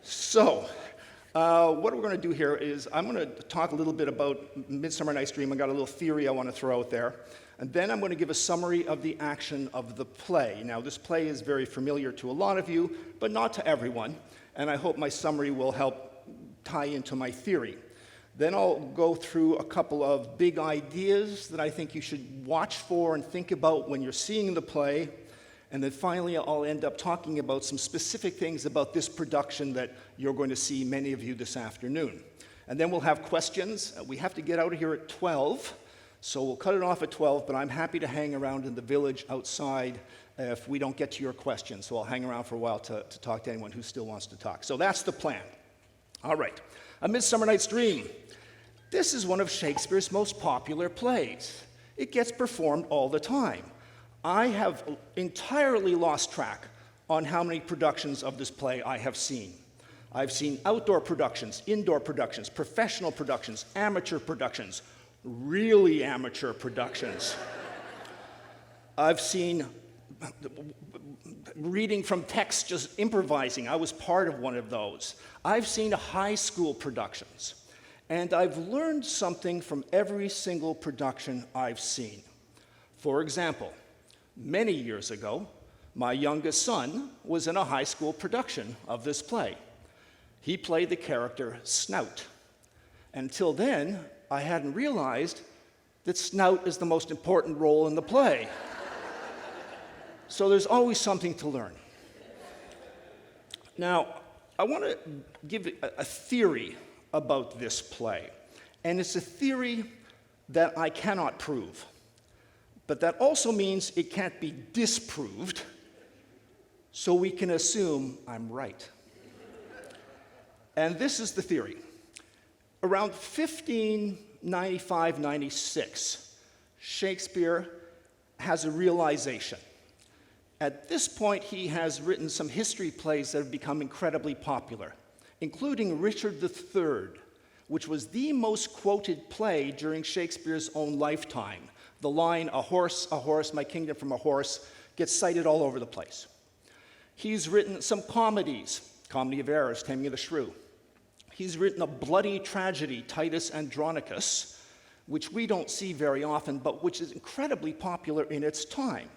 So, what we're going to do here is I'm going to talk a little bit about Midsummer Night's Dream. I got a little theory I want to throw out there. And then I'm going to give a summary of the action of the play. Now, this play is very familiar to a lot of you, but not to everyone. And I hope my summary will help tie into my theory. Then I'll go through a couple of big ideas that I think you should watch for and think about when you're seeing the play. And then finally, I'll end up talking about some specific things about this production that you're going to see, many of you, this afternoon. And then we'll have questions. We have to get out of here at 12, so we'll cut it off at 12, but I'm happy to hang around in the village outside if we don't get to your questions. So I'll hang around for a while to talk to anyone who still wants to talk. So that's the plan. All right. A Midsummer Night's Dream. This is one of Shakespeare's most popular plays. It gets performed all the time. I have entirely lost track on how many productions of this play I have seen. I've seen outdoor productions, indoor productions, professional productions, amateur productions, really amateur productions. I've seen reading from text, just improvising. I was part of one of those. I've seen high school productions. And I've learned something from every single production I've seen. For example, many years ago, my youngest son was in a high school production of this play. He played the character Snout. Until then, I hadn't realized that Snout is the most important role in the play. So there's always something to learn. Now, I want to give a theory about this play. And it's a theory that I cannot prove. But that also means it can't be disproved, so we can assume I'm right. And this is the theory. Around 1595-96, Shakespeare has a realization. At this point, he has written some history plays that have become incredibly popular, including Richard III, which was the most quoted play during Shakespeare's own lifetime. The line, a horse, my kingdom from a horse, gets cited all over the place. He's written some comedies, Comedy of Errors, Taming of the Shrew. He's written a bloody tragedy, Titus Andronicus, which we don't see very often, but which is incredibly popular in its time.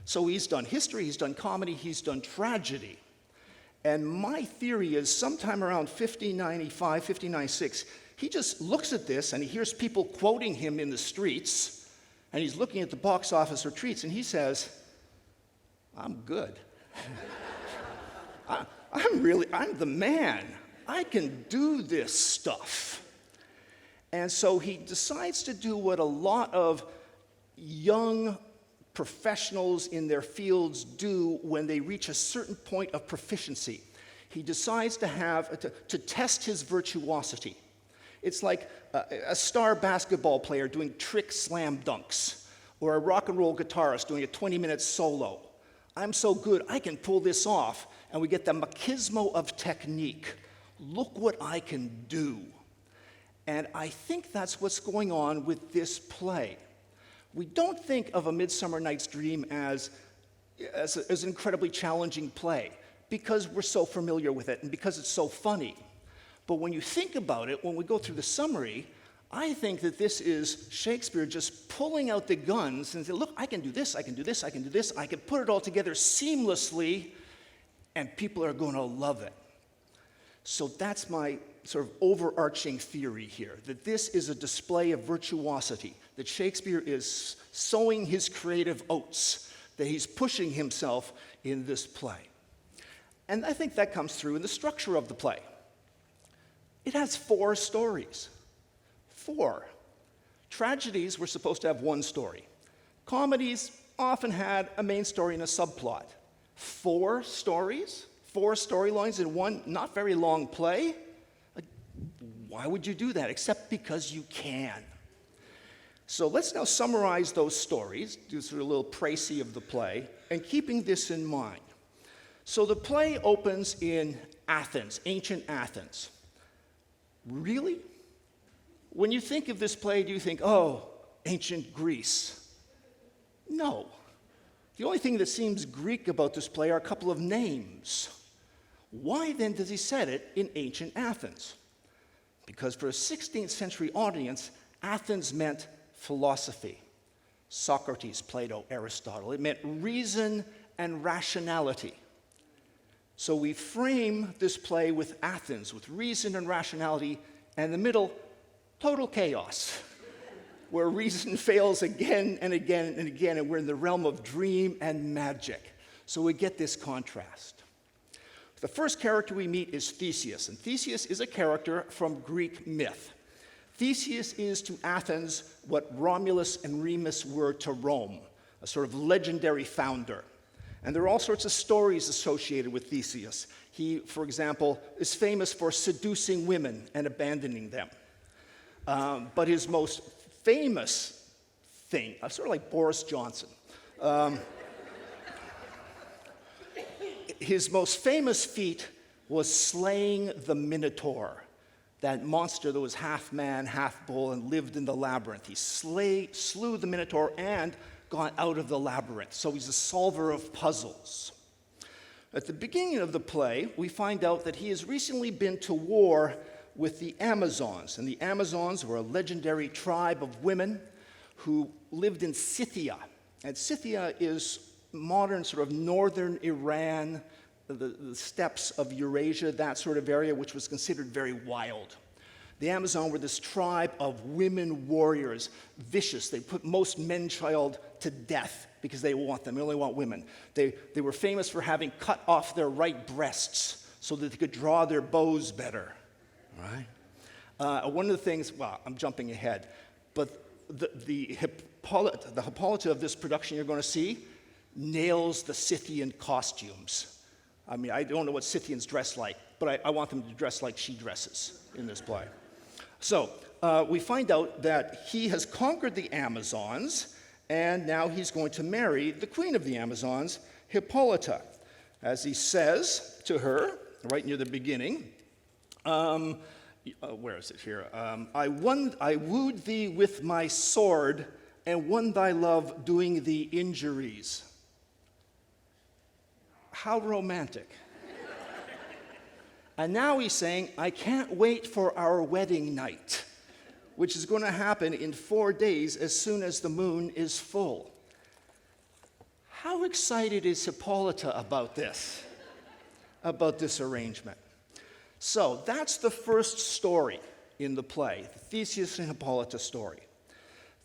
So he's done history, he's done comedy, he's done tragedy. And my theory is sometime around 1595, 1596, he just looks at this and he hears people quoting him in the streets, and he's looking at the box office retreats, and he says, I'm good. I'm the man. I can do this stuff. And so he decides to do what a lot of young professionals in their fields do when they reach a certain point of proficiency. He decides to test his virtuosity. It's like a star basketball player doing trick slam dunks, or a rock and roll guitarist doing a 20-minute solo. I'm so good, I can pull this off, and we get the machismo of technique. Look what I can do. And I think that's what's going on with this play. We don't think of A Midsummer Night's Dream as an incredibly challenging play because we're so familiar with it and because it's so funny. But when you think about it, when we go through the summary, I think that this is Shakespeare just pulling out the guns and saying, look, I can do this, I can do this, I can do this, I can put it all together seamlessly, and people are going to love it. So that's my sort of overarching theory here, that this is a display of virtuosity, that Shakespeare is sowing his creative oats, that he's pushing himself in this play. And I think that comes through in the structure of the play. It has 4 stories. 4. Tragedies were supposed to have one story. Comedies often had a main story and a subplot. 4 stories? 4 storylines in one not very long play? Why would you do that? Except because you can. So let's now summarize those stories, do sort of a little précis of the play, and keeping this in mind. So the play opens in Athens, ancient Athens. Really? When you think of this play, do you think, oh, ancient Greece? No. The only thing that seems Greek about this play are a couple of names. Why then does he set it in ancient Athens? Because for a 16th century audience, Athens meant philosophy. Socrates, Plato, Aristotle. It meant reason and rationality. So we frame this play with Athens, with reason and rationality, and in the middle, total chaos, where reason fails again and again and again, and we're in the realm of dream and magic. So we get this contrast. The first character we meet is Theseus, and Theseus is a character from Greek myth. Theseus is to Athens what Romulus and Remus were to Rome, a sort of legendary founder. And there are all sorts of stories associated with Theseus. He, for example, is famous for seducing women and abandoning them. But his most famous thing, sort of like Boris Johnson, his most famous feat was slaying the Minotaur, that monster that was half man, half bull, and lived in the labyrinth. He slew the Minotaur and got out of the labyrinth. So he's a solver of puzzles. At the beginning of the play, we find out that he has recently been to war with the Amazons. And the Amazons were a legendary tribe of women who lived in Scythia. And Scythia is modern sort of northern Iran, the steppes of Eurasia, that sort of area, which was considered very wild. The Amazon were this tribe of women warriors, vicious. They put most men-child to death because they want them. They only want women. They were famous for having cut off their right breasts so that they could draw their bows better. Right? One of the things, well, I'm jumping ahead, but the Hippolyta of this production you're going to see nails the Scythian costumes. I mean, I don't know what Scythians dress like, but I want them to dress like she dresses in this play. So we find out that he has conquered the Amazons, and now he's going to marry the queen of the Amazons, Hippolyta. As he says to her, right near the beginning, where is it here? I wooed thee with my sword, and won thy love doing thee injuries. How romantic. And now he's saying, I can't wait for our wedding night, which is going to happen in 4 days as soon as the moon is full. How excited is Hippolyta about this arrangement? So that's the first story in the play, the Theseus and Hippolyta story.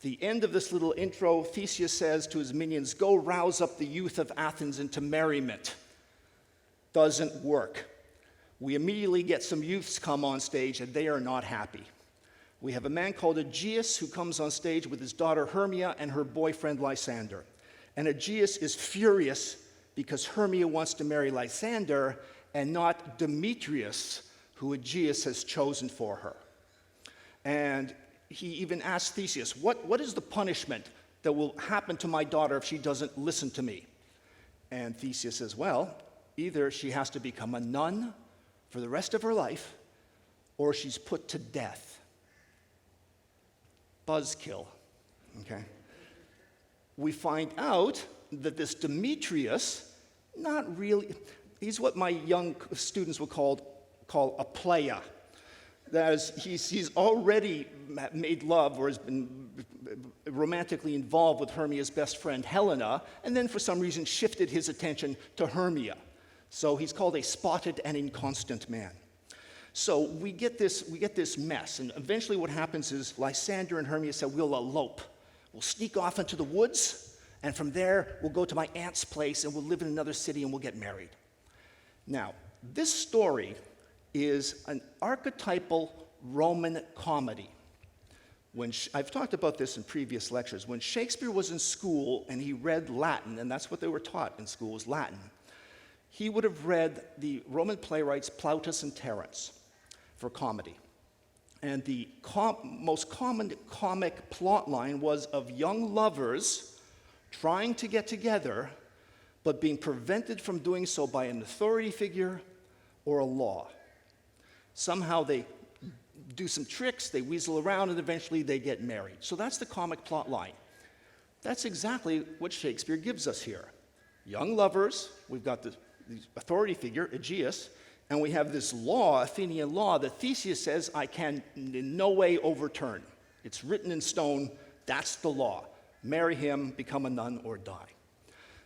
The end of this little intro, Theseus says to his minions, go rouse up the youth of Athens into merriment. Doesn't work. We immediately get some youths come on stage, and they are not happy. We have a man called Aegeus who comes on stage with his daughter Hermia and her boyfriend Lysander. And Aegeus is furious because Hermia wants to marry Lysander and not Demetrius, who Aegeus has chosen for her. And he even asks Theseus, what is the punishment that will happen to my daughter if she doesn't listen to me? And Theseus says, well, either she has to become a nun for the rest of her life, or she's put to death. Buzzkill, okay? We find out that this Demetrius, not really, he's what my young students would call a playa. That is, he's already made love or has been romantically involved with Hermia's best friend Helena, and then for some reason shifted his attention to Hermia. So he's called a spotted and inconstant man. So we get this mess, and eventually what happens is Lysander and Hermia say, we'll elope. We'll sneak off into the woods, and from there we'll go to my aunt's place, and we'll live in another city, and we'll get married. Now, this story is an archetypal Roman comedy. I've talked about this in previous lectures. When Shakespeare was in school and he read Latin, and that's what they were taught in school, was Latin, he would have read the Roman playwrights Plautus and Terence for comedy. And the most common comic plot line was of young lovers trying to get together, but being prevented from doing so by an authority figure or a law. Somehow they do some tricks, they weasel around, and eventually they get married. So that's the comic plot line. That's exactly what Shakespeare gives us here. Young lovers, we've got the authority figure, Aegeus, And we have this law, Athenian law, that Theseus says I can in no way overturn. It's written in stone, that's the law. Marry him, become a nun, or die.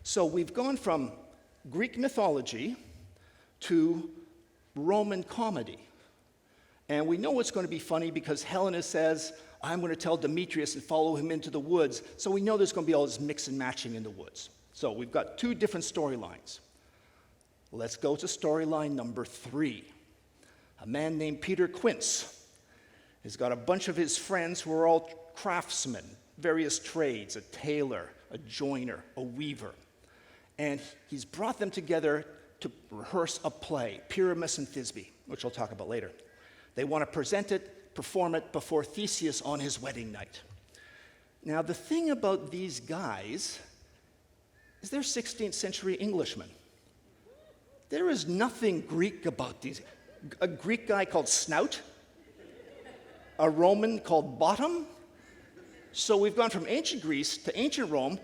So we've gone from Greek mythology to Roman comedy. And we know it's going to be funny because Helena says, I'm going to tell Demetrius and follow him into the woods. So we know there's going to be all this mix and matching in the woods. So we've got two different storylines. Let's go to storyline number 3. A man named Peter Quince has got a bunch of his friends who are all craftsmen, various trades, a tailor, a joiner, a weaver. And he's brought them together to rehearse a play, Pyramus and Thisbe, which I'll talk about later. They want to present it, perform it before Theseus on his wedding night. Now, the thing about these guys is they're 16th century Englishmen. There is nothing Greek about these. A Greek guy called Snout, a Roman called Bottom. So we've gone from ancient Greece to ancient Rome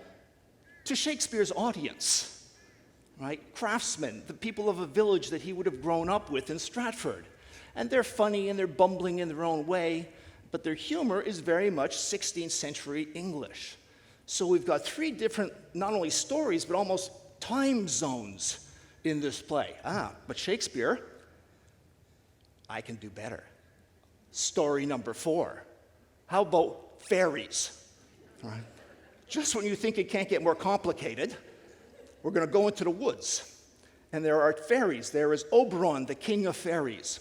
to Shakespeare's audience, right? Craftsmen, the people of a village that he would have grown up with in Stratford. And they're funny and they're bumbling in their own way, but their humor is very much 16th century English. So we've got 3 different, not only stories, but almost time zones in this play. But Shakespeare, I can do better. Story number 4. How about fairies? All right. Just when you think it can't get more complicated, we're going to go into the woods. And there are fairies. There is Oberon, the king of fairies.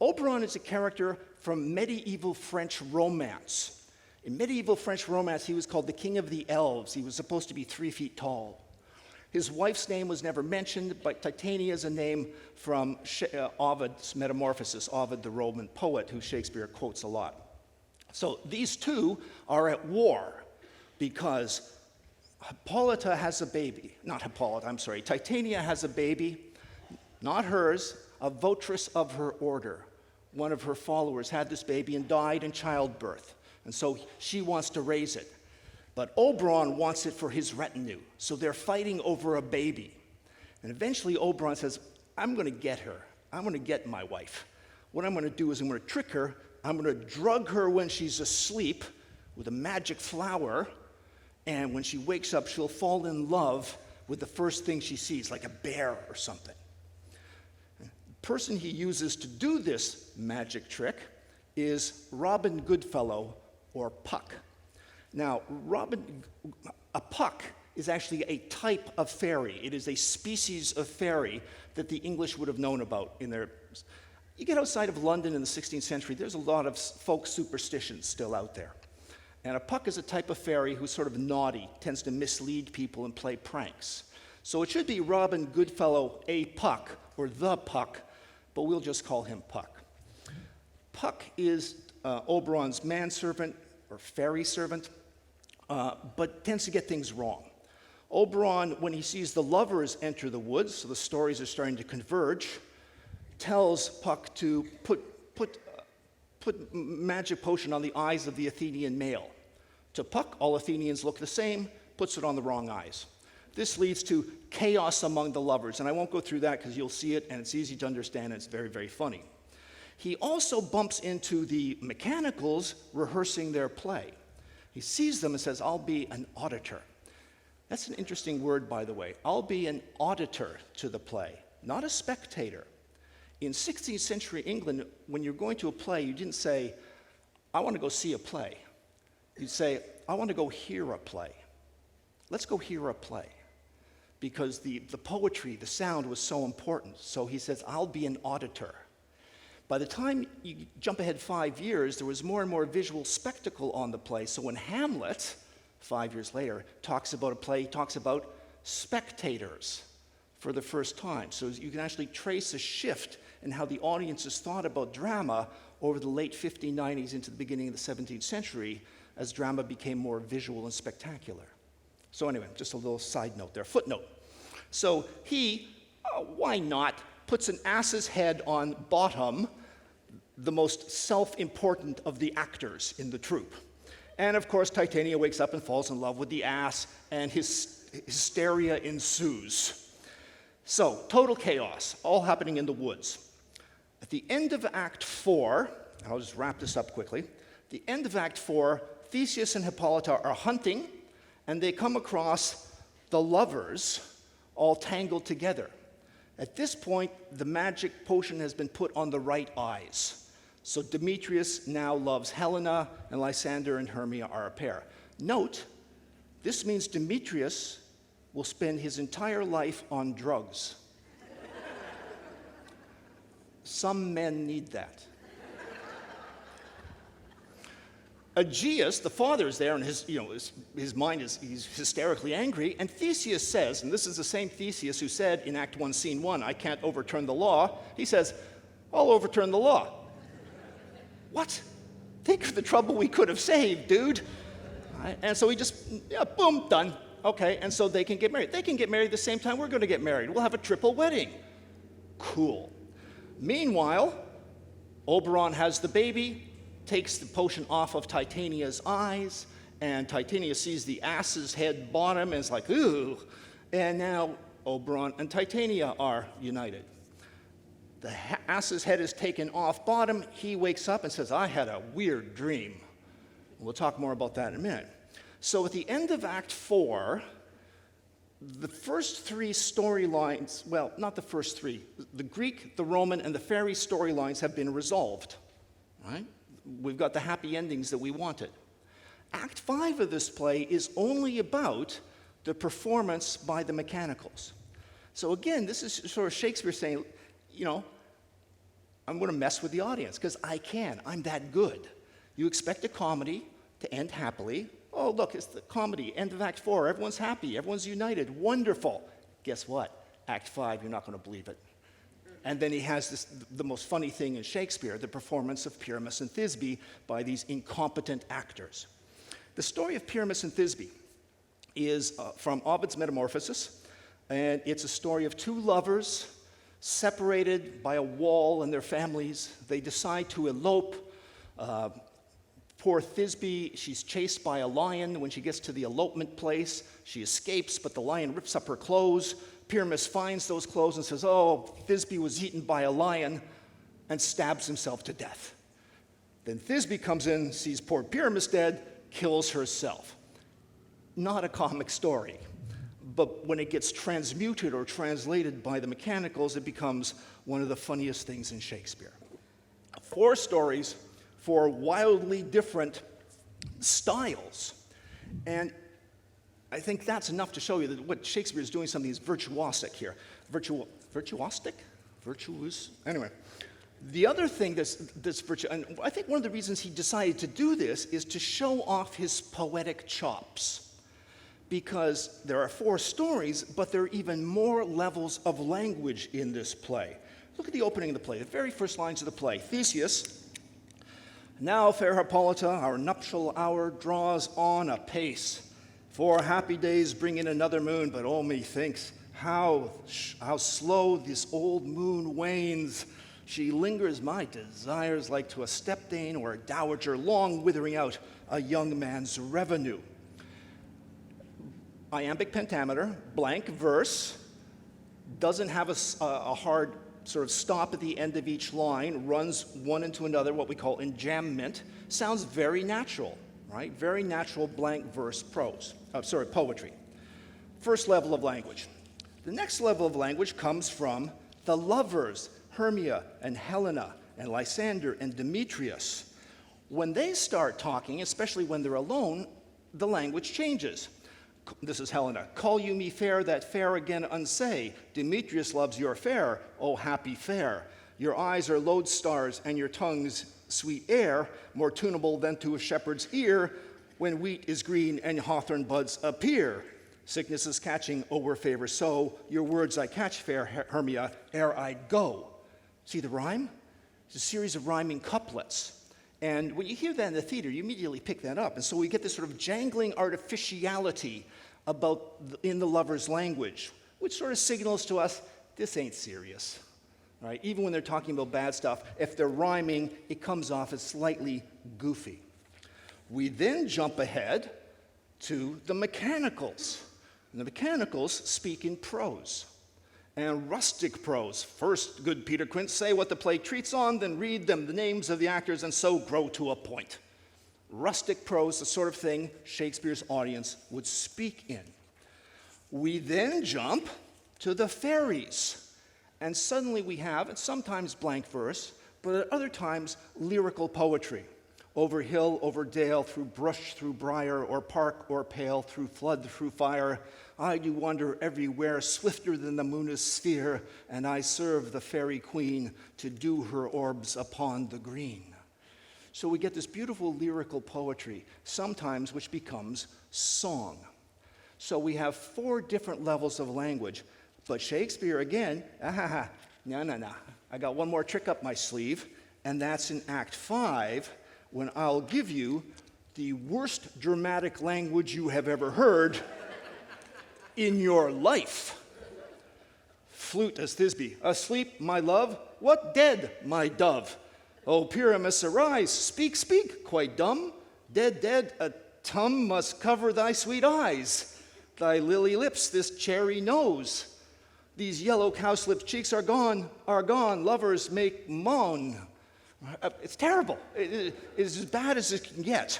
Oberon is a character from medieval French romance. In medieval French romance, he was called the king of the elves. He was supposed to be 3 feet tall. His wife's name was never mentioned, but Titania is a name from Ovid's Metamorphoses, Ovid, the Roman poet, who Shakespeare quotes a lot. So these two are at war because Titania has a baby, not hers, a votress of her order. One of her followers had this baby and died in childbirth, and so she wants to raise it. But Oberon wants it for his retinue, so they're fighting over a baby. And eventually Oberon says, I'm going to get her. I'm going to get my wife. What I'm going to do is I'm going to trick her. I'm going to drug her when she's asleep with a magic flower, and when she wakes up, she'll fall in love with the first thing she sees, like a bear or something. The person he uses to do this magic trick is Robin Goodfellow, or Puck. Now, a puck is actually a type of fairy. It is a species of fairy that the English would have known about in their... You get outside of London in the 16th century, there's a lot of folk superstitions still out there. And a puck is a type of fairy who's sort of naughty, tends to mislead people and play pranks. So it should be Robin Goodfellow, a Puck, or the Puck, but we'll just call him Puck. Puck is Oberon's manservant, or fairy servant, but tends to get things wrong. Oberon, when he sees the lovers enter the woods, so the stories are starting to converge, tells Puck to put magic potion on the eyes of the Athenian male. To Puck, all Athenians look the same, puts it on the wrong eyes. This leads to chaos among the lovers, and I won't go through that because you'll see it, and it's easy to understand, and it's very, very funny. He also bumps into the mechanicals rehearsing their play. He sees them and says, I'll be an auditor. That's an interesting word, by the way. I'll be an auditor to the play, not a spectator. In 16th century England, when you're going to a play, you didn't say, I want to go see a play. You'd say, I want to go hear a play. Let's go hear a play. Because the poetry, the sound was so important. So he says, I'll be an auditor. By the time you jump ahead 5 years, there was more and more visual spectacle on the play. So when Hamlet, 5 years later, talks about a play, he talks about spectators for the first time. So you can actually trace a shift in how the audiences thought about drama over the late 1590s into the beginning of the 17th century as drama became more visual and spectacular. So anyway, just a little side note there, footnote. So he, why not, puts an ass's head on Bottom, the most self-important of the actors in the troupe. And of course, Titania wakes up and falls in love with the ass, and hysteria ensues. So, total chaos, all happening in the woods. At the end of Act 4, I'll just wrap this up quickly. At the end of Act 4, Theseus and Hippolyta are hunting, and they come across the lovers all tangled together. At this point, the magic potion has been put on the right eyes. So Demetrius now loves Helena, and Lysander and Hermia are a pair. Note, this means Demetrius will spend his entire life on drugs. Some men need that. Aegeus, the father, is there, and his mind he's hysterically angry, and Theseus says, and this is the same Theseus who said in Act 1, Scene 1, I can't overturn the law. He says, I'll overturn the law. What? Think of the trouble we could have saved, dude. Right? And so he just, boom, done. Okay, and so they can get married. They can get married the same time we're going to get married. We'll have a triple wedding. Cool. Meanwhile, Oberon has the baby, takes the potion off of Titania's eyes, and Titania sees the ass's head bottom and is like, ooh. And now Oberon and Titania are united. The ass's head is taken off bottom. He wakes up and says, I had a weird dream. We'll talk more about that in a minute. So at the end of Act 4, the first three storylines, well, not the first three, the Greek, the Roman, and the fairy storylines have been resolved, right? We've got the happy endings that we wanted. Act 5 of this play is only about the performance by the mechanicals. So again, this is sort of Shakespeare saying, I'm going to mess with the audience because I can. I'm that good. You expect a comedy to end happily. Oh, look, it's the comedy, end of Act 4. Everyone's happy. Everyone's united. Wonderful. Guess what? Act 5, you're not going to believe it. And then he has the most funny thing in Shakespeare, the performance of Pyramus and Thisbe by these incompetent actors. The story of Pyramus and Thisbe is from Ovid's Metamorphoses, and it's a story of two lovers separated by a wall and their families. They decide to elope. Poor Thisbe, she's chased by a lion. When she gets to the elopement place, she escapes, but the lion rips up her clothes. Pyramus finds those clothes and says, oh, Thisbe was eaten by a lion, and stabs himself to death. Then Thisbe comes in, sees poor Pyramus dead, kills herself. Not a comic story, but when it gets transmuted or translated by the mechanicals, it becomes one of the funniest things in Shakespeare. 4 stories, 4 wildly different styles. And I think that's enough to show you that what Shakespeare is doing something is virtuosic here. Virtuosic? Virtuous? Anyway. The other thing that's and I think one of the reasons he decided to do this is to show off his poetic chops. Because there are 4 stories, but there are even more levels of language in this play. Look at the opening of the play, the very first lines of the play. Theseus, now, fair Hippolyta, our nuptial hour draws on apace. 4 happy days bring in another moon, but oh, methinks, how slow this old moon wanes. She lingers my desires like to a stepdame or a dowager long withering out a young man's revenue. Iambic pentameter, blank verse, doesn't have a hard sort of stop at the end of each line, runs one into another, what we call enjambment. Sounds very natural, right? Very natural blank verse poetry. First level of language. The next level of language comes from the lovers, Hermia and Helena and Lysander and Demetrius. When they start talking, especially when they're alone, the language changes. This is Helena. Call you me fair, that fair again unsay. Demetrius loves your fair, oh happy fair. Your eyes are lodestars and your tongue's sweet air, more tunable than to a shepherd's ear, when wheat is green and hawthorn buds appear. Sickness is catching, oh where favor so, your words I catch, fair Hermia, ere I go. See the rhyme? It's a series of rhyming couplets. And when you hear that in the theater, you immediately pick that up. And so we get this sort of jangling artificiality in the lover's language, which sort of signals to us, this ain't serious. Right? Even when they're talking about bad stuff, if they're rhyming, it comes off as slightly goofy. We then jump ahead to the mechanicals. And the mechanicals speak in prose. And rustic prose. First, good Peter Quince, say what the play treats on, then read them the names of the actors, and so grow to a point. Rustic prose, the sort of thing Shakespeare's audience would speak in. We then jump to the fairies, and suddenly we have, and sometimes blank verse, but at other times lyrical poetry. Over hill, over dale, through brush, through briar, or park, or pale, through flood, through fire, I do wander everywhere, swifter than the moon is sphere, and I serve the fairy queen to do her orbs upon the green. So we get this beautiful lyrical poetry, sometimes which becomes song. So we have 4 different levels of language. But Shakespeare, again, no. I got one more trick up my sleeve, and that's in Act 5, when I'll give you the worst dramatic language you have ever heard in your life. Flute as Thisbe, asleep, my love, what dead, my dove? O Pyramus, arise, speak, speak, quite dumb. Dead, a tum must cover thy sweet eyes. Thy lily lips, this cherry nose. These yellow cowslip cheeks are gone, lovers make moan. It's terrible. It is as bad as it can get.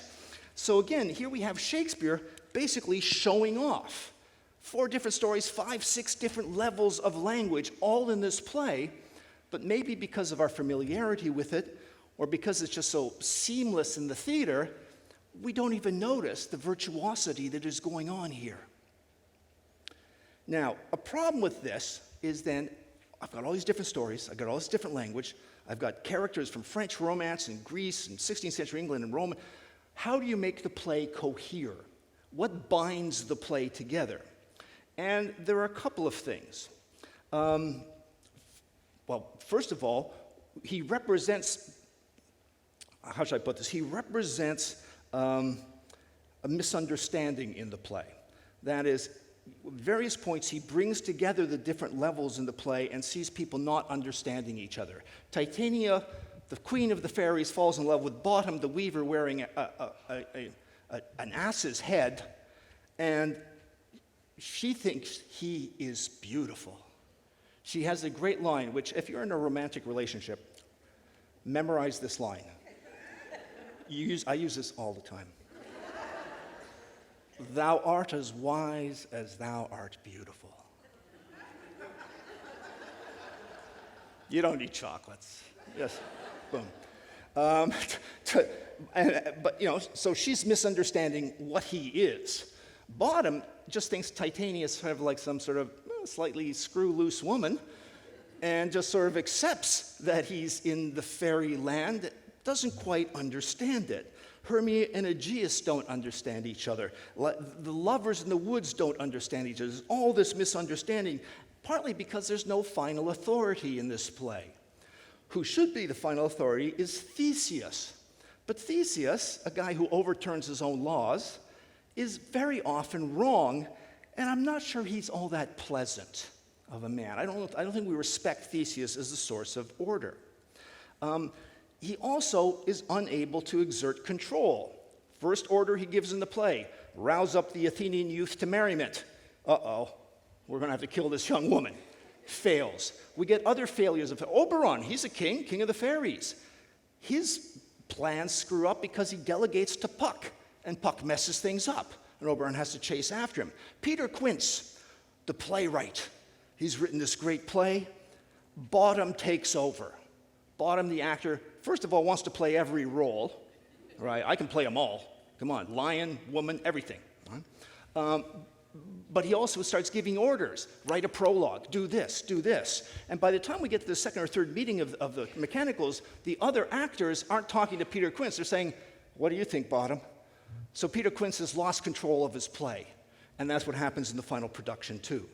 So again, here we have Shakespeare basically showing off. 4 different stories, 5, 6 different levels of language, all in this play, but maybe because of our familiarity with it, or because it's just so seamless in the theater, we don't even notice the virtuosity that is going on here. Now, a problem with this is then, I've got all these different stories, I've got all this different language, I've got characters from French Romance and Greece and 16th century England and Rome. How do you make the play cohere? What binds the play together? And there are a couple of things. Well, first of all, he represents, how should I put this? He represents a misunderstanding in the play. That is, at various points, he brings together the different levels in the play and sees people not understanding each other. Titania, the queen of the fairies, falls in love with Bottom, the weaver, wearing an ass's head, and she thinks he is beautiful. She has a great line, which if you're in a romantic relationship, memorize this line. I use this all the time. Thou art as wise as thou art beautiful. You don't need chocolates. Yes, boom. So she's misunderstanding what he is. Bottom just thinks Titania is sort of like some sort of slightly screw-loose woman, and just sort of accepts that he's in the fairy land, doesn't quite understand it. Hermia and Aegeus don't understand each other. The lovers in the woods don't understand each other. There's all this misunderstanding, partly because there's no final authority in this play. Who should be the final authority is Theseus. But Theseus, a guy who overturns his own laws, is very often wrong, and I'm not sure he's all that pleasant of a man. I don't think we respect Theseus as the source of order. He also is unable to exert control. First order he gives in the play, rouse up the Athenian youth to merriment. Uh-oh, we're going to have to kill this young woman. Fails. We get other failures of Oberon. He's a king of the fairies. His plans screw up because he delegates to Puck, and Puck messes things up, and Oberon has to chase after him. Peter Quince, the playwright, he's written this great play. Bottom takes over. Bottom, the actor, first of all, wants to play every role, right? I can play them all. Come on, lion, woman, everything. Right? But he also starts giving orders. Write a prologue, do this, do this. And by the time we get to the second or third meeting of the mechanicals, the other actors aren't talking to Peter Quince. They're saying, what do you think, Bottom? So Peter Quince has lost control of his play. And that's what happens in the final production, too.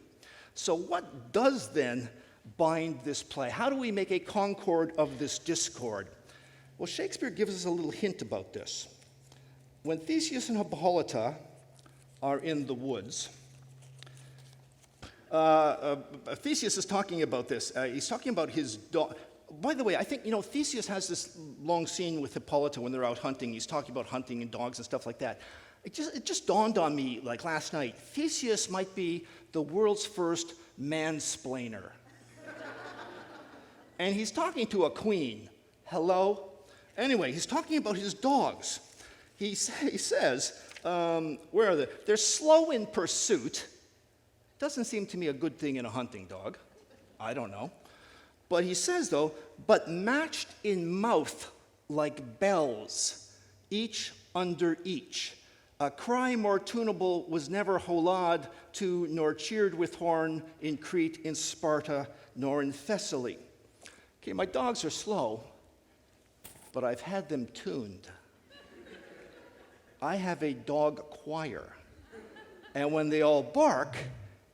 So what does then bind this play? How do we make a concord of this discord? Well, Shakespeare gives us a little hint about this. When Theseus and Hippolyta are in the woods, Theseus is talking about this. He's talking about his dog. By the way, I think, Theseus has this long scene with Hippolyta when they're out hunting. He's talking about hunting and dogs and stuff like that. It just dawned on me, like last night, Theseus might be the world's first mansplainer. And he's talking to a queen. Hello? Anyway, he's talking about his dogs. He says, where are they? They're slow in pursuit. Doesn't seem to me a good thing in a hunting dog. I don't know. But he says, though, but matched in mouth like bells, each under each. A cry more tunable was never holad to, nor cheered with horn in Crete, in Sparta, nor in Thessaly. Okay, my dogs are slow, but I've had them tuned. I have a dog choir, and when they all bark,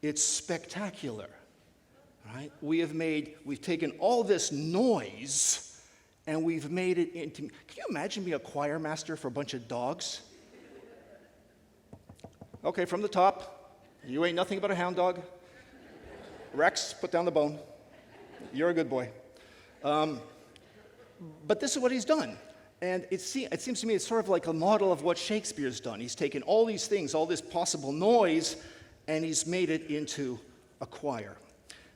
it's spectacular, right? We've taken all this noise, and we've made it into, can you imagine being a choir master for a bunch of dogs? Okay, from the top, you ain't nothing but a hound dog. Rex, put down the bone. You're a good boy. But this is what he's done. And it seems to me it's sort of like a model of what Shakespeare's done. He's taken all these things, all this possible noise, and he's made it into a choir.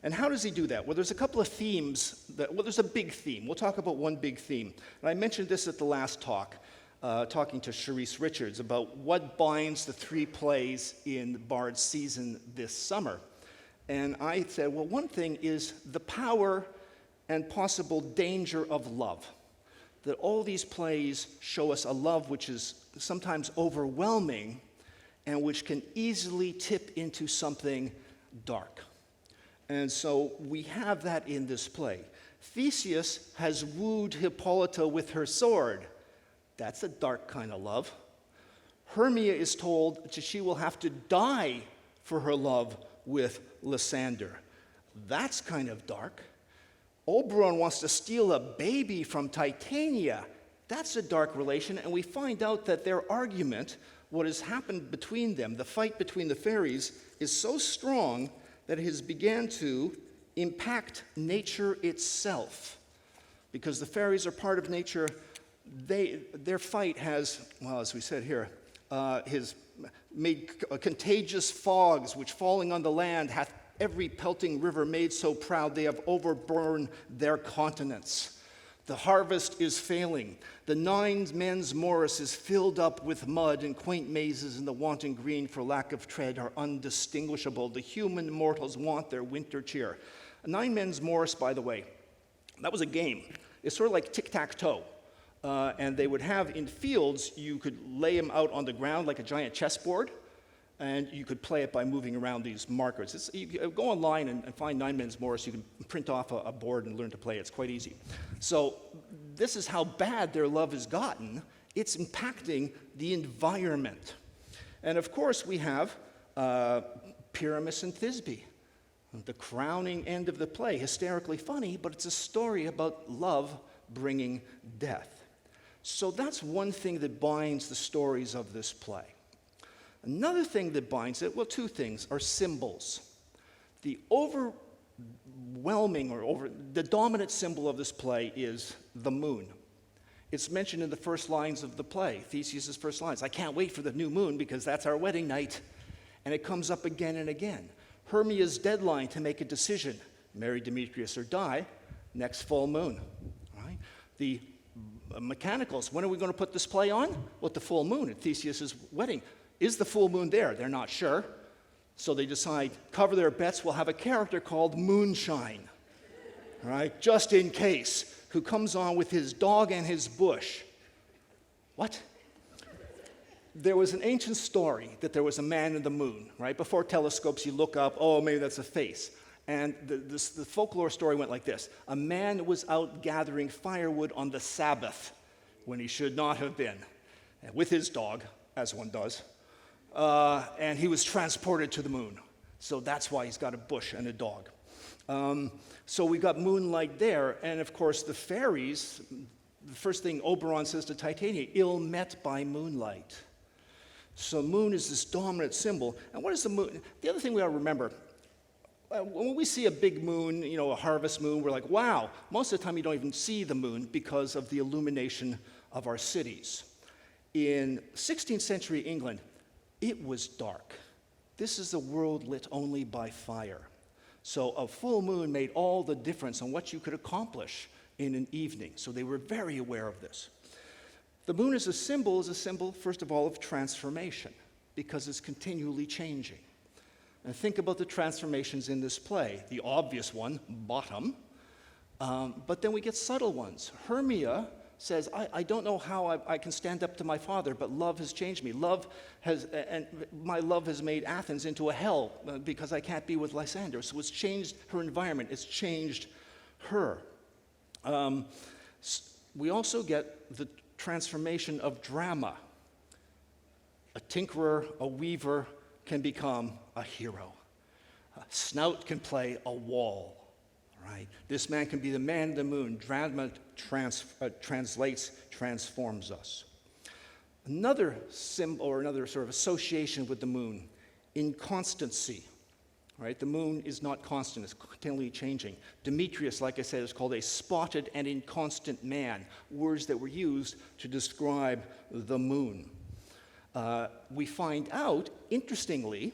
And how does he do that? Well, there's a couple of themes. There's a big theme. We'll talk about one big theme. And I mentioned this at the last talk, talking to Charisse Richards about what binds the three plays in Bard's season this summer. And I said, well, one thing is the power and possible danger of love. That all these plays show us a love which is sometimes overwhelming and which can easily tip into something dark. And so we have that in this play. Theseus has wooed Hippolyta with her sword. That's a dark kind of love. Hermia is told that she will have to die for her love with Lysander. That's kind of dark. Oberon wants to steal a baby from Titania. That's a dark relation, and we find out that their argument, what has happened between them, the fight between the fairies, is so strong that it has began to impact nature itself. Because the fairies are part of nature, their fight has, well, as we said here, has made contagious fogs, which falling on the land hath every pelting river made so proud they have overborne their continents. The harvest is failing. The nine men's morris is filled up with mud, and quaint mazes in the wanton green for lack of tread are undistinguishable. The human mortals want their winter cheer. A nine men's morris, by the way, that was a game. It's sort of like tic-tac-toe. And they would have in fields, you could lay them out on the ground like a giant chessboard, and you could play it by moving around these markers. You go online and find nine men's morris. You can print off a board and learn to play it. It's quite easy. So this is how bad their love has gotten. It's impacting the environment. And of course, we have Pyramus and Thisbe, the crowning end of the play. Hysterically funny, but it's a story about love bringing death. So that's one thing that binds the stories of this play. Another thing that binds it, well, two things, are symbols. The overwhelming the dominant symbol of this play is the moon. It's mentioned in the first lines of the play, Theseus' first lines. I can't wait for the new moon because that's our wedding night. And it comes up again and again. Hermia's deadline to make a decision, marry Demetrius or die, next full moon. Right? The mechanicals, when are we going to put this play on? Well, at the full moon at Theseus' wedding. Is the full moon there? They're not sure. So they decide, cover their bets, we'll have a character called Moonshine, right? Just in case, who comes on with his dog and his bush. What? There was an ancient story that there was a man in the moon, right? Before telescopes, you look up, oh, maybe that's a face. And the folklore story went like this. A man was out gathering firewood on the Sabbath when he should not have been, with his dog, as one does. And he was transported to the moon. So that's why he's got a bush and a dog. So we got moonlight there. And of course, the fairies, the first thing Oberon says to Titania, ill met by moonlight. So moon is this dominant symbol. And what is the moon? The other thing we ought to remember, when we see a big moon, a harvest moon, we're like, wow. Most of the time you don't even see the moon because of the illumination of our cities. In 16th century England, it was dark. This is a world lit only by fire. So a full moon made all the difference on what you could accomplish in an evening. So they were very aware of this. The moon as a symbol, first of all, of transformation, because it's continually changing. And think about the transformations in this play. The obvious one, bottom, but then we get subtle ones. Hermia says, I don't know how I can stand up to my father, but love has changed me. And my love has made Athens into a hell because I can't be with Lysander. So it's changed her environment. It's changed her. We also get the transformation of drama. A tinkerer, a weaver can become a hero. A snout can play a wall. Right? This man can be the man in the moon. Drama transforms us. Another symbol, or another sort of association with the moon, inconstancy. Right? The moon is not constant, it's continually changing. Demetrius, like I said, is called a spotted and inconstant man, words that were used to describe the moon. We find out, interestingly,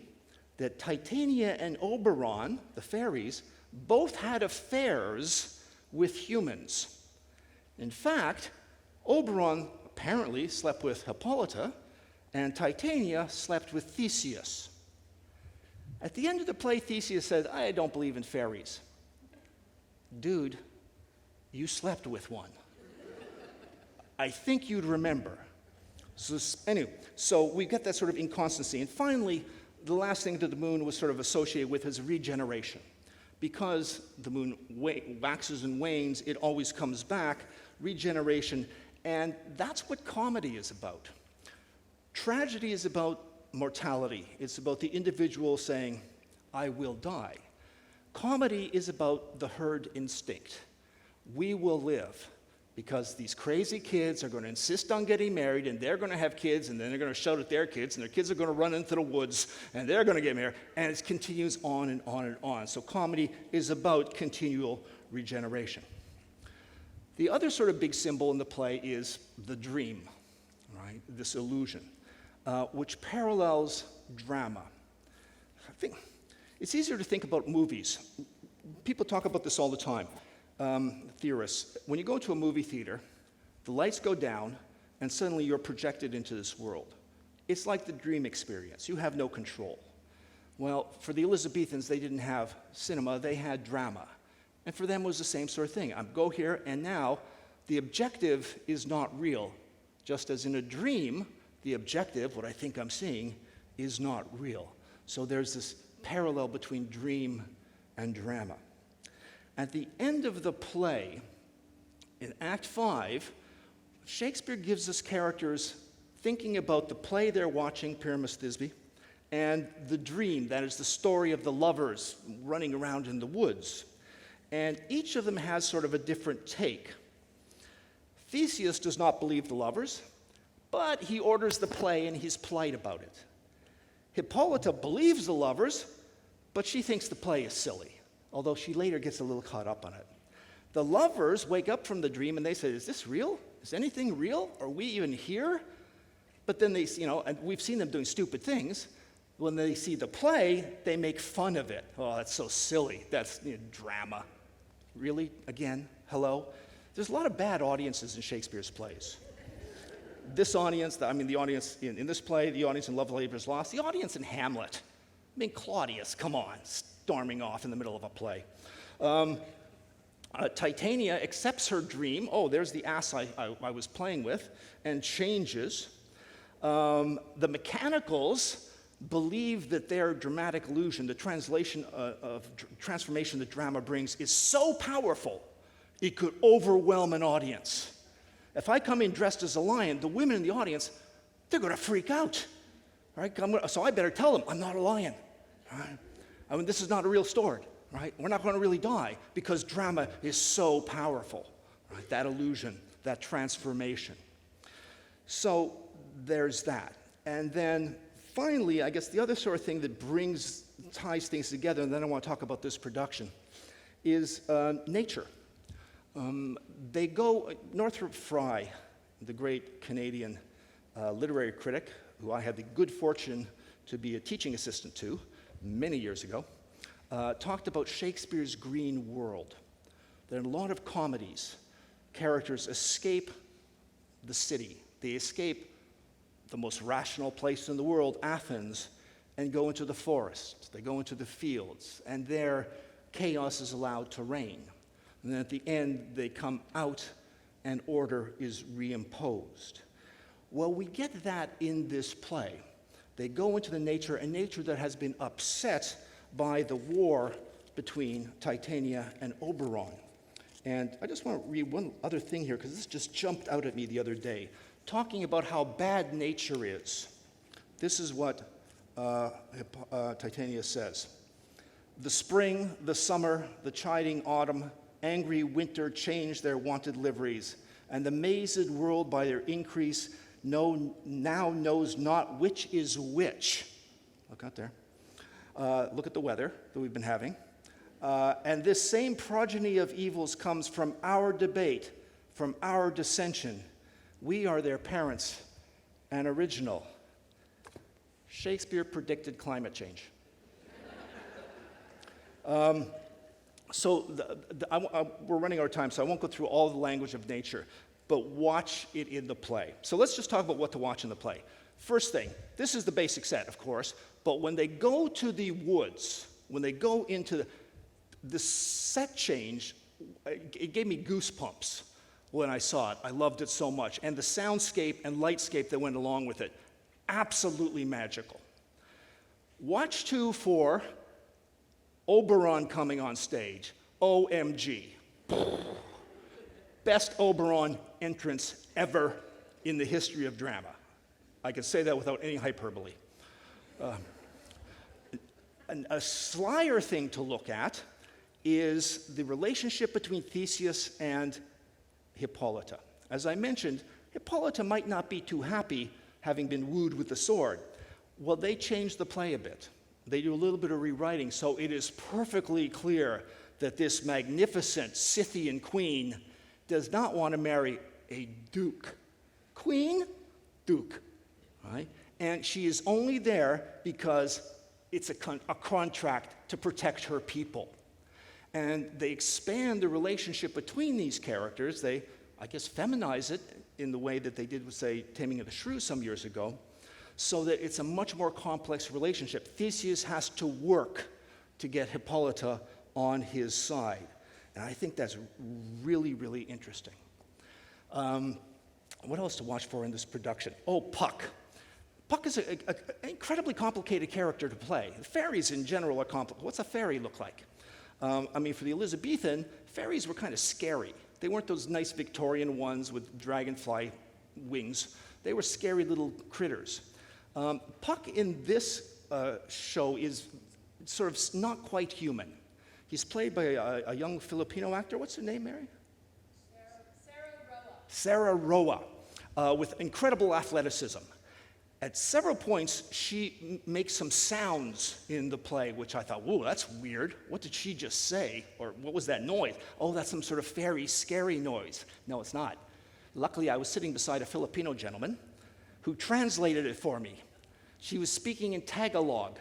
that Titania and Oberon, the fairies, both had affairs with humans. In fact, Oberon apparently slept with Hippolyta, and Titania slept with Theseus. At the end of the play, Theseus said, I don't believe in fairies. Dude, you slept with one. I think you'd remember. So we get that sort of inconstancy. And finally, the last thing that the moon was sort of associated with is regeneration. Because the moon waxes and wanes, it always comes back, regeneration, and that's what comedy is about. Tragedy is about mortality. It's about the individual saying, I will die. Comedy is about the herd instinct. We will live because these crazy kids are going to insist on getting married, and they're going to have kids, and then they're going to shout at their kids, and their kids are going to run into the woods, and they're going to get married, and it continues on and on and on. So comedy is about continual regeneration. The other sort of big symbol in the play is the dream, right? This illusion, which parallels drama. I think it's easier to think about movies. People talk about this all the time. Theorists, when you go to a movie theater, the lights go down, and suddenly you're projected into this world. It's like the dream experience. You have no control. Well, for the Elizabethans, they didn't have cinema, they had drama. And for them, it was the same sort of thing. I go here, and now the objective is not real. Just as in a dream, the objective, what I think I'm seeing, is not real. So there's this parallel between dream and drama. At the end of the play, in Act 5, Shakespeare gives us characters thinking about the play they're watching, Pyramus Thisbe, and the dream, that is the story of the lovers running around in the woods. And each of them has sort of a different take. Theseus does not believe the lovers, but he orders the play and he's polite about it. Hippolyta believes the lovers, but she thinks the play is silly, although she later gets a little caught up on it. The lovers wake up from the dream and they say, is this real? Is anything real? Are we even here? But then they, and we've seen them doing stupid things. When they see the play, they make fun of it. Oh, that's so silly. That's drama. Really? Again? Hello? There's a lot of bad audiences in Shakespeare's plays. This audience, the audience in this play, the audience in Love, Labour's Lost, the audience in Hamlet. Claudius, come on, storming off in the middle of a play. Titania accepts her dream. Oh, there's the ass I was playing with, and changes. The mechanicals believe that their dramatic illusion, the translation of transformation that drama brings, is so powerful, it could overwhelm an audience. If I come in dressed as a lion, the women in the audience, they're going to freak out. Right? So I better tell them, I'm not a lion. Right? This is not a real story. Right? We're not going to really die because drama is so powerful. Right? That illusion, that transformation. So there's that. And then finally, I guess the other sort of thing that ties things together, and then I want to talk about this production, is nature. They go, Northrop Frye, the great Canadian literary critic, who I had the good fortune to be a teaching assistant to many years ago, talked about Shakespeare's green world. That in a lot of comedies, characters escape the city. They escape the most rational place in the world, Athens, and go into the forest. They go into the fields, and there chaos is allowed to reign. And then at the end, they come out and order is reimposed. Well, we get that in this play. They go into the nature, a nature that has been upset by the war between Titania and Oberon. And I just want to read one other thing here, because this just jumped out at me the other day. Talking about how bad nature is. This is what Titania says. The spring, the summer, the chiding autumn, angry winter change their wonted liveries, and the mazed world by their increase now knows not which is which. Look out there. Look at the weather that we've been having. And this same progeny of evils comes from our debate, from our dissension. We are their parents and original. Shakespeare predicted climate change. We're running out of time, so I won't go through all the language of nature, but watch it in the play. So let's just talk about what to watch in the play. First thing, this is the basic set, of course, but when they go to the woods, when they go into the set change, it gave me goosebumps when I saw it. I loved it so much. And the soundscape and lightscape that went along with it, absolutely magical. Watch 2 for Oberon coming on stage. OMG. Best Oberon entrance ever in the history of drama. I can say that without any hyperbole. A slyer thing to look at is the relationship between Theseus and Hippolyta. As I mentioned, Hippolyta might not be too happy having been wooed with the sword. Well, they changed the play a bit. They do a little bit of rewriting, so it is perfectly clear that this magnificent Scythian queen does not want to marry a duke. Queen, duke, right? And she is only there because it's a contract to protect her people. And they expand the relationship between these characters. They, I guess, feminize it in the way that they did with, say, Taming of the Shrew some years ago, so that it's a much more complex relationship. Theseus has to work to get Hippolyta on his side. And I think that's really, really interesting. What else to watch for in this production? Oh, Puck. Puck is an incredibly complicated character to play. Fairies in general are complicated. What's a fairy look like? I mean, for the Elizabethan, fairies were kind of scary. They weren't those nice Victorian ones with dragonfly wings. They were scary little critters. Puck in this show is sort of not quite human. He's played by a young Filipino actor. What's her name, Mary? Sarah Roa, with incredible athleticism. At several points, she makes some sounds in the play, which I thought, whoa, that's weird. What did she just say? Or what was that noise? Oh, that's some sort of fairy, scary noise. No, it's not. Luckily, I was sitting beside a Filipino gentleman who translated it for me. She was speaking in Tagalog.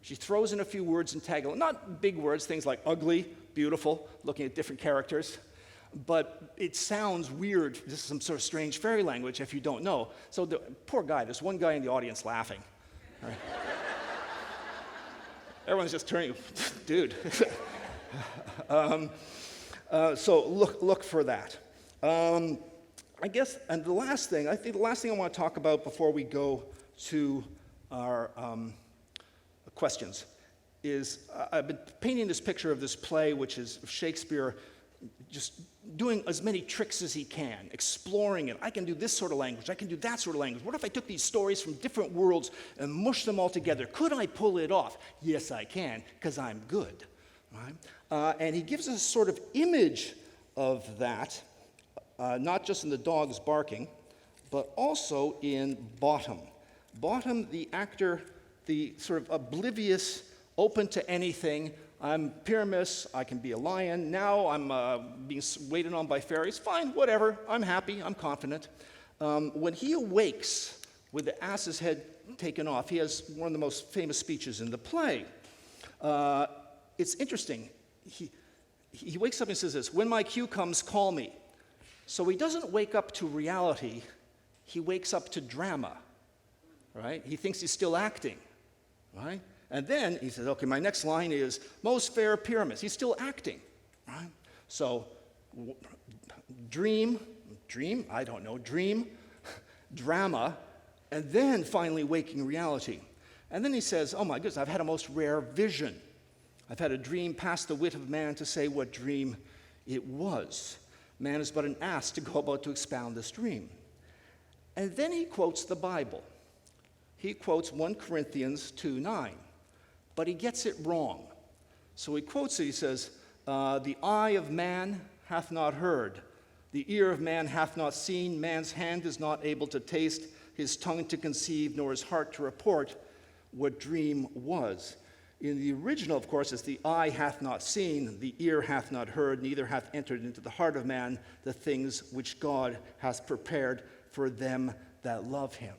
She throws in a few words in Tagalog, not big words, things like ugly, beautiful, looking at different characters. But it sounds weird. This is some sort of strange fairy language if you don't know. So the poor guy, there's one guy in the audience laughing. Right? Everyone's just turning, dude. So look for that. I guess, and the last thing I want to talk about before we go to our questions is I've been painting this picture of this play, which is Shakespeare just doing as many tricks as he can, exploring it. I can do this sort of language. I can do that sort of language. What if I took these stories from different worlds and mushed them all together? Could I pull it off? Yes, I can, because I'm good. Right? And he gives us a sort of image of that, not just in the dogs barking, but also in Bottom. Bottom, the actor, the sort of oblivious, open to anything. I'm Pyramus, I can be a lion. Now I'm being waited on by fairies. Fine, whatever, I'm happy, I'm confident. When he awakes with the ass's head taken off, he has one of the most famous speeches in the play. it's interesting. He wakes up and says this, when my cue comes, call me. So he doesn't wake up to reality, he wakes up to drama, right? He thinks he's still acting, right? And then he says, okay, my next line is, most fair Pyramus. He's still acting, right? So dream, drama, and then finally waking reality. And then he says, oh my goodness, I've had a most rare vision. I've had a dream past the wit of man to say what dream it was. Man is but an ass to go about to expound this dream. And then he quotes the Bible. He quotes 1 Corinthians 2:9, but he gets it wrong. So he quotes it, he says, the eye of man hath not heard, the ear of man hath not seen, man's hand is not able to taste, his tongue to conceive, nor his heart to report what dream was. In the original, of course, it's the eye hath not seen, the ear hath not heard, neither hath entered into the heart of man the things which God hath prepared for them that love him.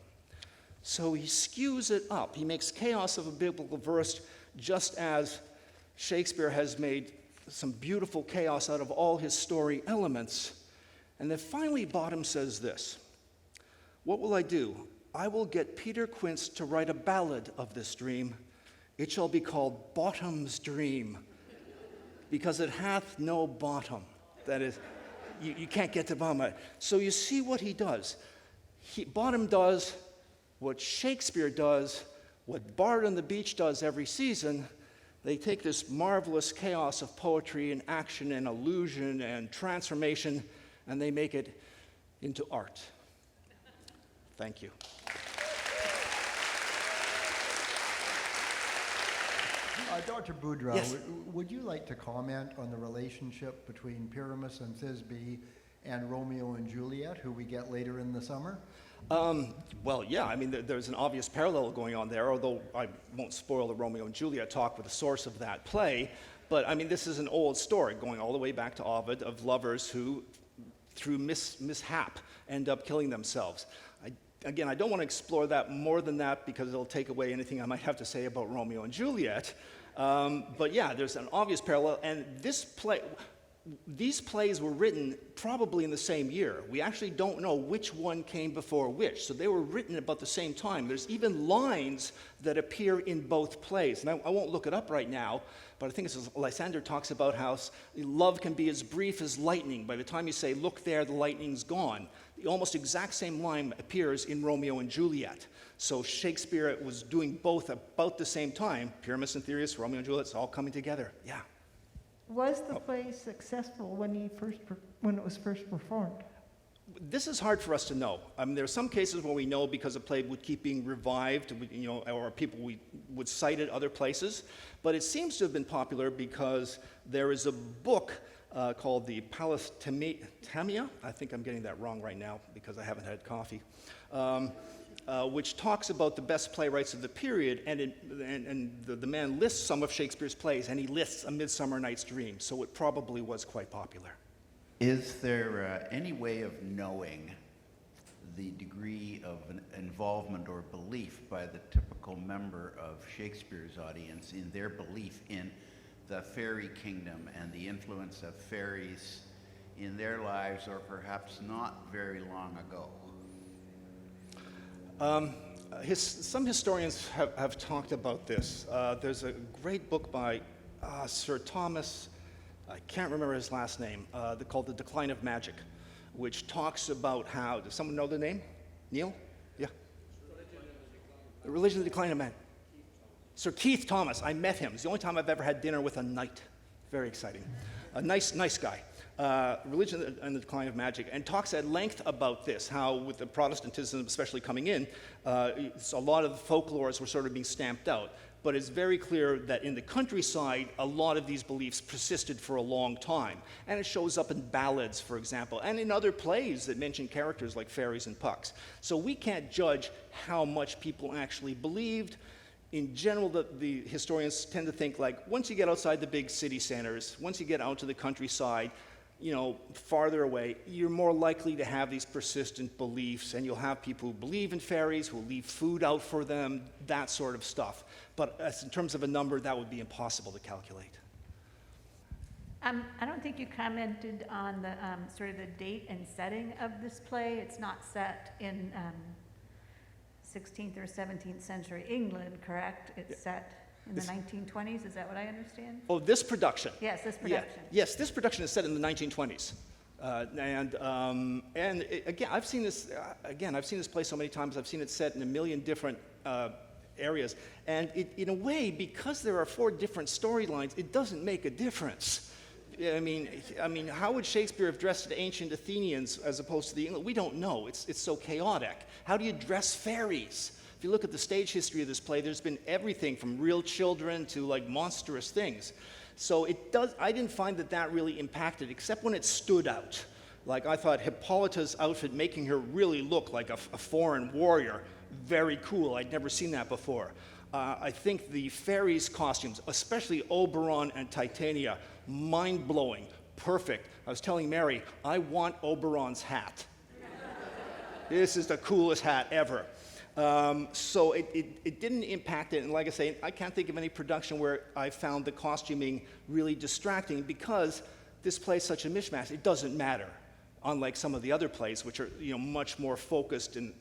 So he skews it up. He makes chaos of a biblical verse, just as Shakespeare has made some beautiful chaos out of all his story elements. And then finally, Bottom says this, what will I do? I will get Peter Quince to write a ballad of this dream. It shall be called Bottom's Dream, because it hath no bottom. That is, you can't get to the bottom of it. So you see what he does. Bottom does what Shakespeare does, what Bard on the Beach does every season. They take this marvelous chaos of poetry and action and illusion and transformation, and they make it into art. Thank you. Dr. Budra, Yes. would you like to comment on the relationship between Pyramus and Thisbe and Romeo and Juliet, who we get later in the summer? Well, yeah, I mean, there's an obvious parallel going on there, although I won't spoil the Romeo and Juliet talk with the source of that play. But, I mean, this is an old story going all the way back to Ovid of lovers who, through mishap, end up killing themselves. Again, I don't want to explore that more than that because it'll take away anything I might have to say about Romeo and Juliet. But yeah, there's an obvious parallel, and these plays were written probably in the same year. We actually don't know which one came before which, so they were written about the same time. There's even lines that appear in both plays, and I won't look it up right now, but I think it's Lysander talks about how love can be as brief as lightning. By the time you say, look there, the lightning's gone. The almost exact same line appears in Romeo and Juliet. So Shakespeare was doing both about the same time. Pyramus and Theseus, Romeo and Juliet, it's all coming together. Yeah. Was the play successful when it was first performed? This is hard for us to know. I mean, there are some cases where we know because a play would keep being revived, or people would cite it other places. But it seems to have been popular because there is a book called the Palaestamia. I think I'm getting that wrong right now because I haven't had coffee. Which talks about the best playwrights of the period, and the man lists some of Shakespeare's plays, and he lists A Midsummer Night's Dream, so it probably was quite popular. Is there any way of knowing the degree of involvement or belief by the typical member of Shakespeare's audience in their belief in the fairy kingdom and the influence of fairies in their lives, or perhaps not very long ago? Some historians have talked about this. There's a great book by Sir Thomas, I can't remember his last name, called The Decline of Magic, which talks about how, does someone know the name? Neil? Yeah. The Religion of the Decline of Man. Sir Keith Thomas, I met him. It's the only time I've ever had dinner with a knight. Very exciting. A nice guy. Religion and the Decline of Magic, and talks at length about this, how with the Protestantism especially coming in, a lot of the folklores were sort of being stamped out. But it's very clear that in the countryside, a lot of these beliefs persisted for a long time. And it shows up in ballads, for example, and in other plays that mention characters like fairies and pucks. So we can't judge how much people actually believed. In general, the historians tend to think like, once you get outside the big city centers, once you get out to the countryside, farther away, you're more likely to have these persistent beliefs, and you'll have people who believe in fairies, who will leave food out for them, that sort of stuff. But in terms of a number, that would be impossible to calculate. I don't think you commented on the sort of the date and setting of this play. It's not set in 16th or 17th century England, correct? It's set in the 1920s. Is that what I understand? Oh, this production. Yes, this Yeah. production. Yes, this production is set in the 1920s. Again, I've seen this. I've seen this play so many times. I've seen it set in a million different areas, and in a way, because there are 4 different storylines, it doesn't make a difference. I mean, how would Shakespeare have dressed the ancient Athenians as opposed to the English? We don't know. It's so chaotic. How do you dress fairies? If you look at the stage history of this play, there's been everything from real children to like monstrous things. So I didn't find that really impacted, except when it stood out. Like I thought Hippolyta's outfit, making her really look like a foreign warrior, very cool. I'd never seen that before. I think the fairies' costumes, especially Oberon and Titania, mind-blowing, perfect. I was telling Mary, I want Oberon's hat. This is the coolest hat ever. So it didn't impact it, and like I say, I can't think of any production where I found the costuming really distracting, because this play is such a mishmash, it doesn't matter. Unlike some of the other plays, which are much more focused in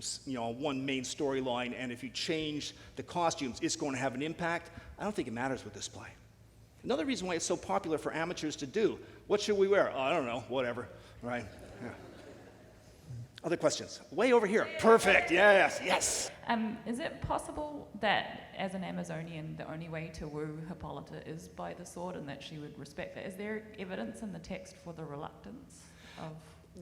one main storyline, and if you change the costumes, it's going to have an impact. I don't think it matters with this play. Another reason why it's so popular for amateurs to do, what should we wear? Oh, I don't know, whatever, right? Yeah. Other questions? Way over here. Perfect, yes, yes. Is it possible that as an Amazonian, the only way to woo Hippolyta is by the sword, and that she would respect that? Is there evidence in the text for the reluctance of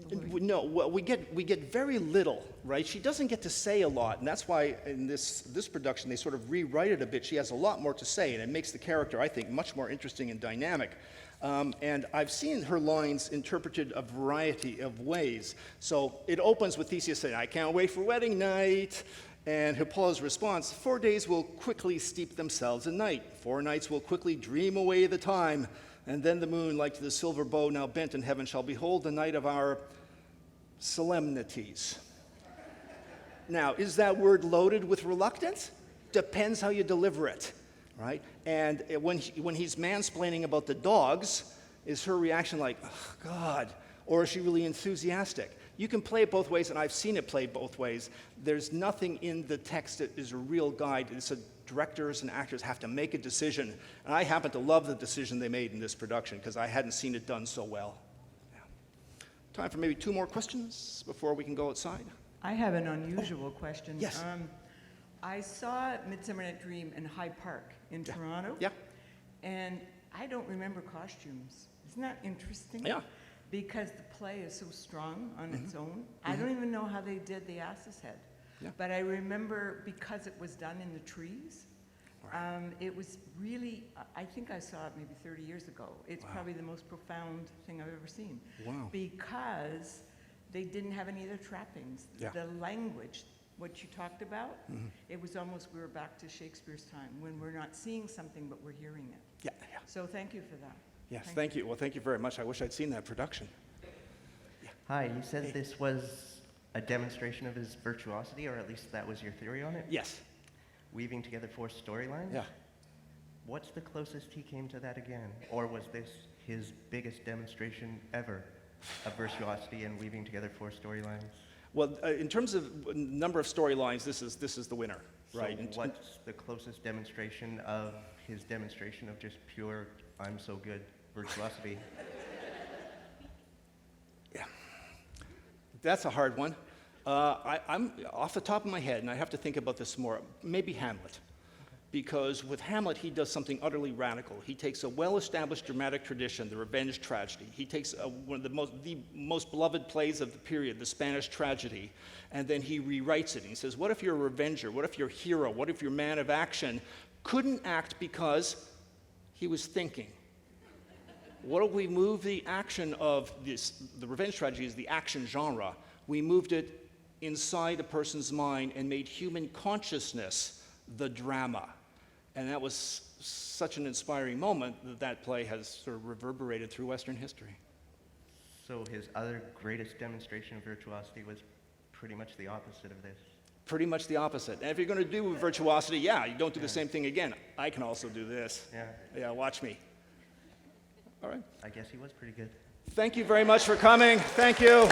the wooing? No, well, we get very little, right? She doesn't get to say a lot, and that's why in this production they sort of rewrite it a bit. She has a lot more to say, and it makes the character, I think, much more interesting and dynamic. And I've seen her lines interpreted a variety of ways. So it opens with Theseus saying, "I can't wait for wedding night." And Hippolyta's response, 4 days will quickly steep themselves in night. 4 nights will quickly dream away the time. And then the moon, like to the silver bow now bent in heaven, shall behold the night of our solemnities. Now, is that word loaded with reluctance? Depends how you deliver it, right? And when he's mansplaining about the dogs, is her reaction like, "Oh, God," or is she really enthusiastic? You can play it both ways, and I've seen it played both ways. There's nothing in the text that is a real guide. It's directors and actors have to make a decision. And I happen to love the decision they made in this production, because I hadn't seen it done so well. Yeah. Time for maybe 2 more questions before we can go outside. I have an unusual question. Yes. I saw Midsummer Night's Dream in Hyde Park in Toronto. Yeah. And I don't remember costumes. Isn't that interesting? Yeah. Because the play is so strong on its own. I don't even know how they did the ass's head. Yeah. But I remember, because it was done in the trees, it was really, I think I saw it maybe 30 years ago. It's probably the most profound thing I've ever seen. Wow. Because they didn't have any of the trappings. Yeah. The language, what you talked about, it was almost, we were back to Shakespeare's time, when we're not seeing something, but we're hearing it. Yeah, yeah. So thank you for that. Yes, thank you. Well, thank you very much. I wish I'd seen that production. Hi, you said this was a demonstration of his virtuosity, or at least that was your theory on it? Yes. Weaving together 4 storylines? Yeah. What's the closest he came to that again? Or was this his biggest demonstration ever of virtuosity and weaving together 4 storylines? Well, in terms of number of storylines, this is the winner, right? So what's the closest demonstration of his demonstration of just pure, I'm so good virtuosity? Yeah. That's a hard one. I'm off the top of my head, and I have to think about this more, maybe Hamlet. Because with Hamlet, he does something utterly radical. He takes a well-established dramatic tradition, the revenge tragedy. He takes one of the most beloved plays of the period, the Spanish tragedy, and then he rewrites it. And he says, what if your revenger, what if your hero, what if your man of action couldn't act because he was thinking? What if we move the action of this, the revenge tragedy is the action genre, we moved it inside a person's mind and made human consciousness the drama. And that was such an inspiring moment that play has sort of reverberated through Western history. So his other greatest demonstration of virtuosity was pretty much the opposite of this? Pretty much the opposite. And if you're going to do virtuosity, you don't do the same thing again. I can also do this. Yeah. Yeah, watch me. All right. I guess he was pretty good. Thank you very much for coming. Thank you.